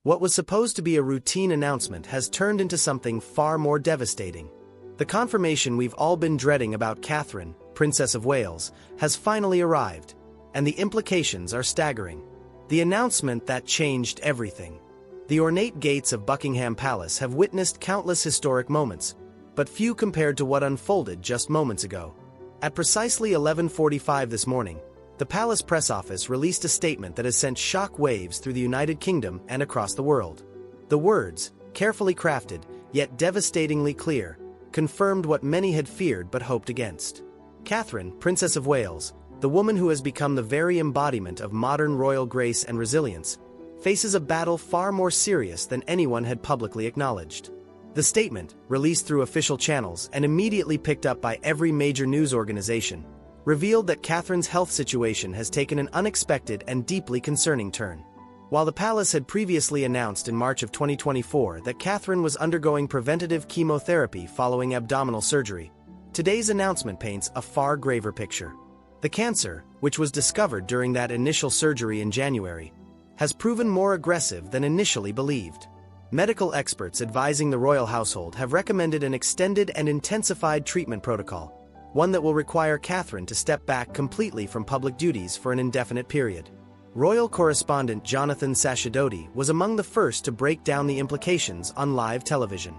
What was supposed to be a routine announcement has turned into something far more devastating. The confirmation we've all been dreading about Catherine, Princess of Wales, has finally arrived, and the implications are staggering. The announcement that changed everything. The ornate gates of Buckingham Palace have witnessed countless historic moments, but few compared to what unfolded just moments ago. At precisely 11:45 this morning, the Palace press office released a statement that has sent shock waves through the United Kingdom and across the world. The words, carefully crafted, yet devastatingly clear, confirmed what many had feared but hoped against. Catherine, Princess of Wales, the woman who has become the very embodiment of modern royal grace and resilience, faces a battle far more serious than anyone had publicly acknowledged. The statement, released through official channels and immediately picked up by every major news organization, revealed that Catherine's health situation has taken an unexpected and deeply concerning turn. While the palace had previously announced in March of 2024 that Catherine was undergoing preventative chemotherapy following abdominal surgery, today's announcement paints a far graver picture. The cancer, which was discovered during that initial surgery in January, has proven more aggressive than initially believed. Medical experts advising the royal household have recommended an extended and intensified treatment protocol, one that will require Catherine to step back completely from public duties for an indefinite period. Royal correspondent Jonathan Sacerdoti was among the first to break down the implications on live television.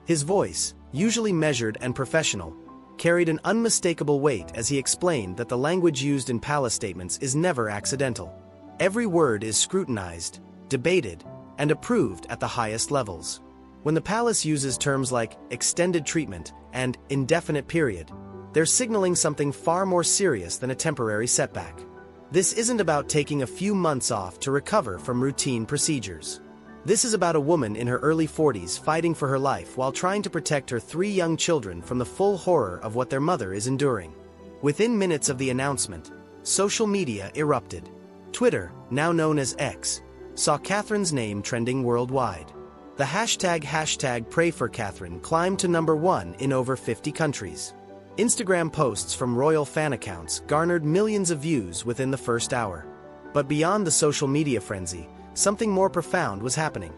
His voice, usually measured and professional, carried an unmistakable weight as he explained that the language used in palace statements is never accidental. Every word is scrutinized, debated, and approved at the highest levels. When the palace uses terms like extended treatment and indefinite period, they're signaling something far more serious than a temporary setback. This isn't about taking a few months off to recover from routine procedures. This is about a woman in her early 40s fighting for her life while trying to protect her 3 young children from the full horror of what their mother is enduring. Within minutes of the announcement, social media erupted. Twitter, now known as X, saw Catherine's name trending worldwide. The hashtag #PrayForCatherine climbed to #1 in over 50 countries. Instagram posts from royal fan accounts garnered millions of views within the first hour. But beyond the social media frenzy, something more profound was happening.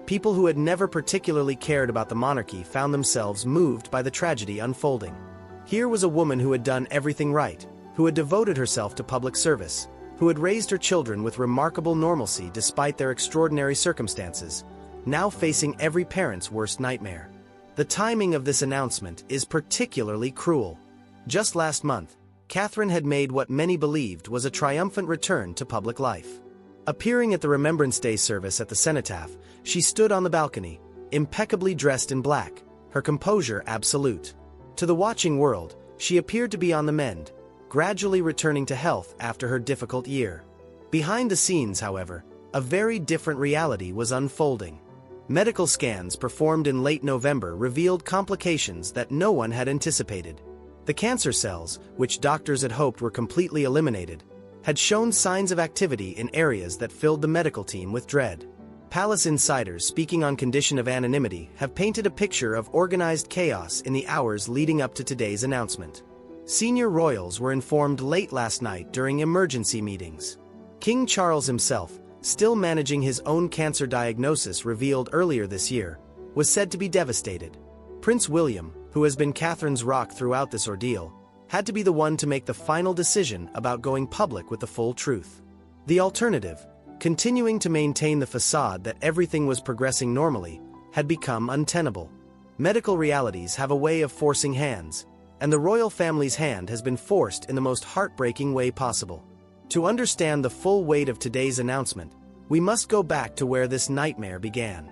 People who had never particularly cared about the monarchy found themselves moved by the tragedy unfolding. Here was a woman who had done everything right, who had devoted herself to public service, who had raised her children with remarkable normalcy despite their extraordinary circumstances, now facing every parent's worst nightmare. The timing of this announcement is particularly cruel. Just last month, Catherine had made what many believed was a triumphant return to public life. Appearing at the Remembrance Day service at the cenotaph, she stood on the balcony, impeccably dressed in black, her composure absolute. To the watching world, she appeared to be on the mend, gradually returning to health after her difficult year. Behind the scenes, however, a very different reality was unfolding. Medical scans performed in late November revealed complications that no one had anticipated. The cancer cells, which doctors had hoped were completely eliminated, had shown signs of activity in areas that filled the medical team with dread. Palace insiders speaking on condition of anonymity have painted a picture of organized chaos in the hours leading up to today's announcement. Senior royals were informed late last night during emergency meetings. King Charles himself, still managing his own cancer diagnosis revealed earlier this year, was said to be devastated. Prince William, who has been Catherine's rock throughout this ordeal, had to be the one to make the final decision about going public with the full truth. The alternative, continuing to maintain the facade that everything was progressing normally, had become untenable. Medical realities have a way of forcing hands, and the royal family's hand has been forced in the most heartbreaking way possible. To understand the full weight of today's announcement, we must go back to where this nightmare began.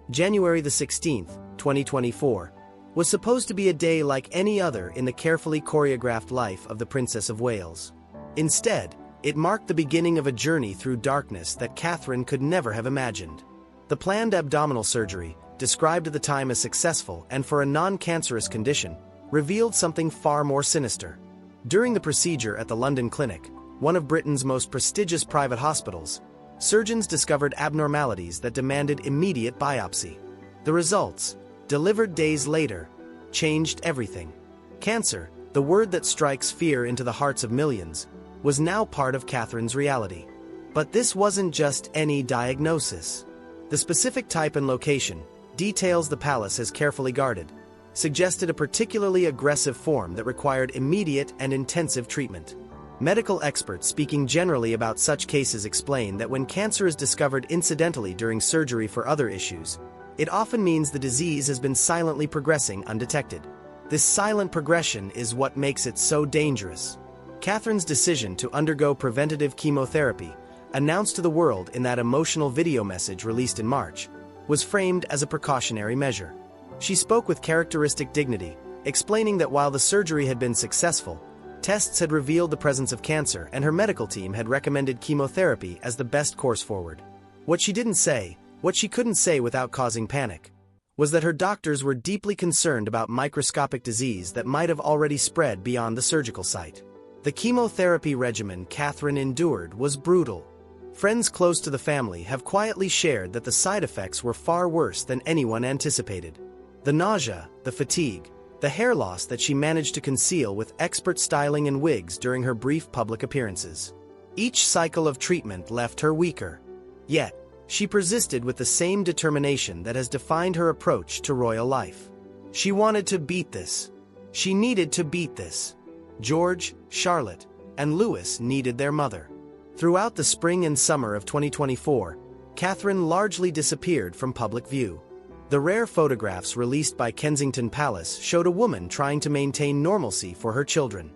January the 16th, 2024, was supposed to be a day like any other in the carefully choreographed life of the Princess of Wales. Instead, it marked the beginning of a journey through darkness that Catherine could never have imagined. The planned abdominal surgery, described at the time as successful and for a non-cancerous condition, revealed something far more sinister. During the procedure at the London Clinic, one of Britain's most prestigious private hospitals, surgeons discovered abnormalities that demanded immediate biopsy. The results, delivered days later, changed everything. Cancer, the word that strikes fear into the hearts of millions, was now part of Catherine's reality. But this wasn't just any diagnosis. The specific type and location, details the palace as carefully guarded, suggested a particularly aggressive form that required immediate and intensive treatment. Medical experts speaking generally about such cases explain that when cancer is discovered incidentally during surgery for other issues, it often means the disease has been silently progressing undetected. This silent progression is what makes it so dangerous. Catherine's decision to undergo preventative chemotherapy, announced to the world in that emotional video message released in March, was framed as a precautionary measure. She spoke with characteristic dignity, explaining that while the surgery had been successful, tests had revealed the presence of cancer and her medical team had recommended chemotherapy as the best course forward. What she couldn't say without causing panic, was that her doctors were deeply concerned about microscopic disease that might have already spread beyond the surgical site. The chemotherapy regimen Catherine endured was brutal. Friends close to the family have quietly shared that the side effects were far worse than anyone anticipated. The nausea, the fatigue, the hair loss that she managed to conceal with expert styling and wigs during her brief public appearances. Each cycle of treatment left her weaker. Yet, she persisted with the same determination that has defined her approach to royal life. She wanted to beat this. She needed to beat this. George, Charlotte, and Louis needed their mother. Throughout the spring and summer of 2024, Catherine largely disappeared from public view. The rare photographs released by Kensington Palace showed a woman trying to maintain normalcy for her children.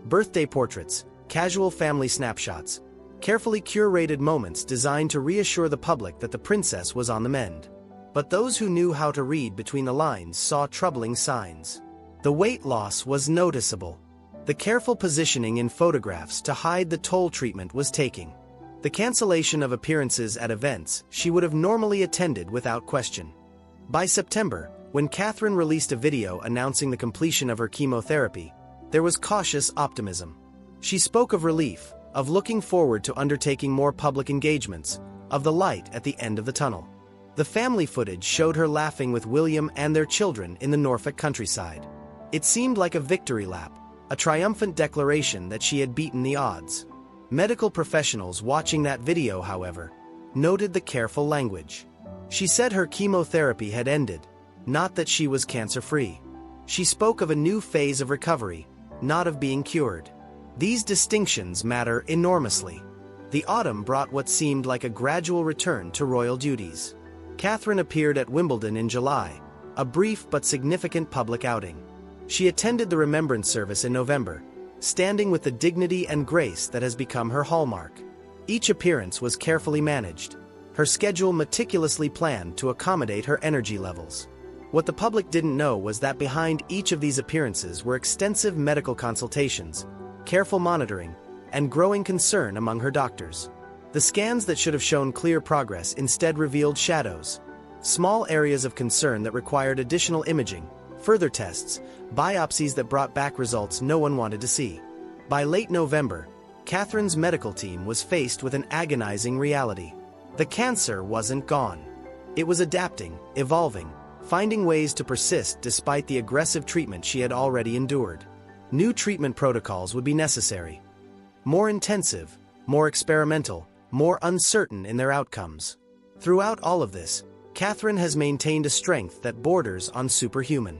Birthday portraits, casual family snapshots, carefully curated moments designed to reassure the public that the princess was on the mend. But those who knew how to read between the lines saw troubling signs. The weight loss was noticeable. The careful positioning in photographs to hide the toll treatment was taking. The cancellation of appearances at events she would have normally attended without question. By September, when Catherine released a video announcing the completion of her chemotherapy, there was cautious optimism. She spoke of relief, of looking forward to undertaking more public engagements, of the light at the end of the tunnel. The family footage showed her laughing with William and their children in the Norfolk countryside. It seemed like a victory lap, a triumphant declaration that she had beaten the odds. Medical professionals watching that video, however, noted the careful language. She said her chemotherapy had ended, not that she was cancer-free. She spoke of a new phase of recovery, not of being cured. These distinctions matter enormously. The autumn brought what seemed like a gradual return to royal duties. Catherine appeared at Wimbledon in July, a brief but significant public outing. She attended the remembrance service in November, standing with the dignity and grace that has become her hallmark. Each appearance was carefully managed, her schedule meticulously planned to accommodate her energy levels. What the public didn't know was that behind each of these appearances were extensive medical consultations, careful monitoring, and growing concern among her doctors. The scans that should have shown clear progress instead revealed shadows, small areas of concern that required additional imaging, further tests, biopsies that brought back results no one wanted to see. By late November, Catherine's medical team was faced with an agonizing reality. The cancer wasn't gone. It was adapting, evolving, finding ways to persist despite the aggressive treatment she had already endured. New treatment protocols would be necessary. More intensive, more experimental, more uncertain in their outcomes. Throughout all of this, Catherine has maintained a strength that borders on superhuman.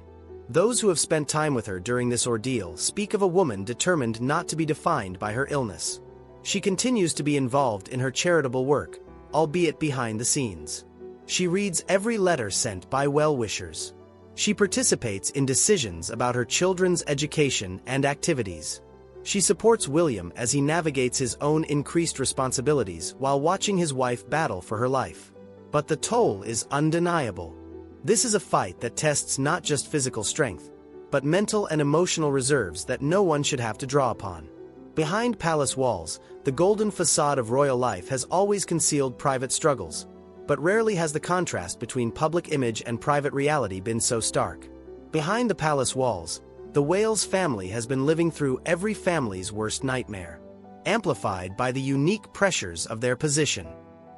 Those who have spent time with her during this ordeal speak of a woman determined not to be defined by her illness. She continues to be involved in her charitable work, albeit behind the scenes. She reads every letter sent by well-wishers. She participates in decisions about her children's education and activities. She supports William as he navigates his own increased responsibilities while watching his wife battle for her life. But the toll is undeniable. This is a fight that tests not just physical strength, but mental and emotional reserves that no one should have to draw upon. Behind palace walls, the golden facade of royal life has always concealed private struggles, but rarely has the contrast between public image and private reality been so stark. Behind the palace walls, the Wales family has been living through every family's worst nightmare, amplified by the unique pressures of their position.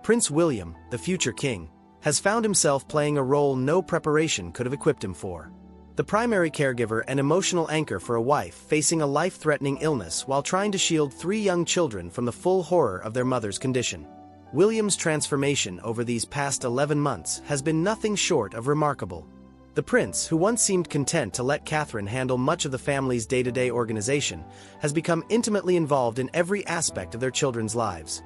Prince William, the future king, has found himself playing a role no preparation could have equipped him for. The primary caregiver and emotional anchor for a wife facing a life-threatening illness while trying to shield 3 young children from the full horror of their mother's condition. William's transformation over these past 11 months has been nothing short of remarkable. The prince, who once seemed content to let Catherine handle much of the family's day-to-day organization, has become intimately involved in every aspect of their children's lives.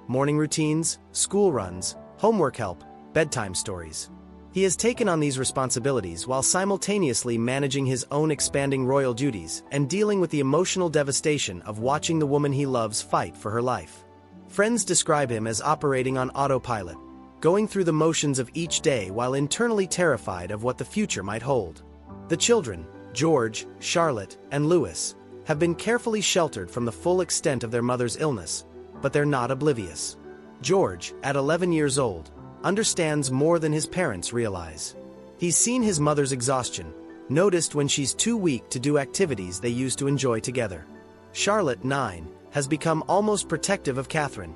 Morning routines, school runs, homework help, bedtime stories. He has taken on these responsibilities while simultaneously managing his own expanding royal duties and dealing with the emotional devastation of watching the woman he loves fight for her life. Friends describe him as operating on autopilot, going through the motions of each day while internally terrified of what the future might hold. The children, George, Charlotte, and Louis, have been carefully sheltered from the full extent of their mother's illness, but they're not oblivious. George, at 11 years old, understands more than his parents realize. He's seen his mother's exhaustion, noticed when she's too weak to do activities they used to enjoy together. Charlotte, 9, has become almost protective of Catherine,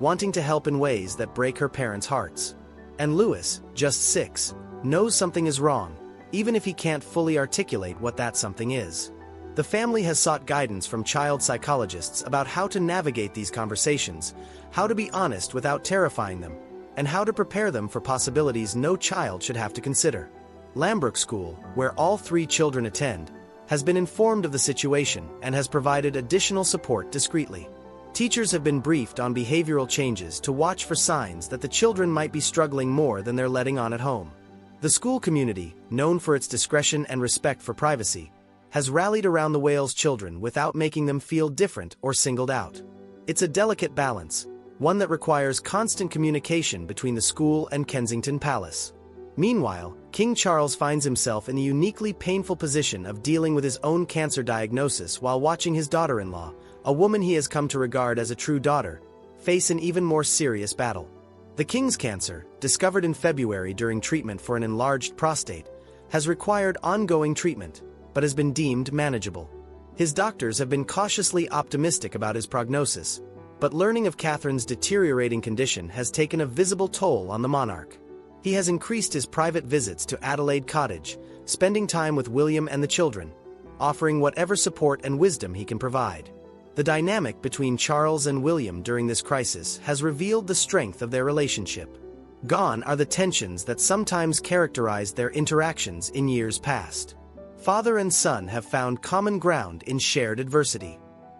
wanting to help in ways that break her parents' hearts. And Louis, just 6, knows something is wrong, even if he can't fully articulate what that something is. The family has sought guidance from child psychologists about how to navigate these conversations, how to be honest without terrifying them, and how to prepare them for possibilities no child should have to consider. Lambrook School, where all 3 children attend, has been informed of the situation and has provided additional support discreetly. Teachers have been briefed on behavioral changes to watch for signs that the children might be struggling more than they're letting on at home. The school community, known for its discretion and respect for privacy, has rallied around the Wales children without making them feel different or singled out. It's a delicate balance, one that requires constant communication between the school and Kensington Palace. Meanwhile, King Charles finds himself in the uniquely painful position of dealing with his own cancer diagnosis while watching his daughter-in-law, a woman he has come to regard as a true daughter, face an even more serious battle. The king's cancer, discovered in February during treatment for an enlarged prostate, has required ongoing treatment, but has been deemed manageable. His doctors have been cautiously optimistic about his prognosis, but learning of Catherine's deteriorating condition has taken a visible toll on the monarch. He has increased his private visits to Adelaide Cottage, spending time with William and the children, offering whatever support and wisdom he can provide. The dynamic between Charles and William during this crisis has revealed the strength of their relationship. Gone are the tensions that sometimes characterized their interactions in years past. Father and son have found common ground in shared adversity.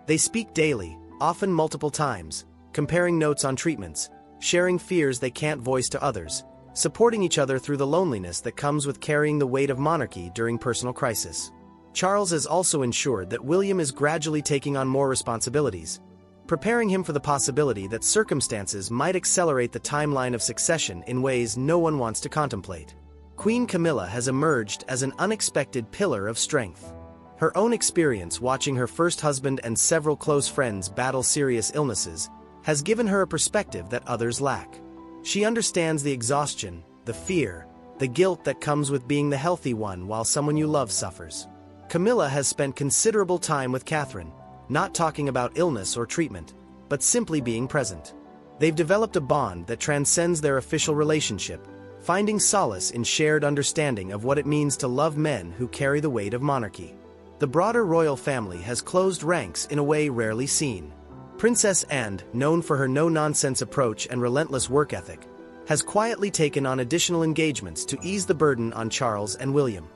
They speak daily, often multiple times, comparing notes on treatments, sharing fears they can't voice to others, supporting each other through the loneliness that comes with carrying the weight of monarchy during personal crisis. Charles has also ensured that William is gradually taking on more responsibilities, preparing him for the possibility that circumstances might accelerate the timeline of succession in ways no one wants to contemplate. Queen Camilla has emerged as an unexpected pillar of strength. Her own experience watching her first husband and several close friends battle serious illnesses has given her a perspective that others lack. She understands the exhaustion, the fear, the guilt that comes with being the healthy one while someone you love suffers. Camilla has spent considerable time with Catherine, not talking about illness or treatment, but simply being present. They've developed a bond that transcends their official relationship, finding solace in shared understanding of what it means to love men who carry the weight of monarchy. The broader royal family has closed ranks in a way rarely seen. Princess Anne, known for her no-nonsense approach and relentless work ethic, has quietly taken on additional engagements to ease the burden on Charles and William.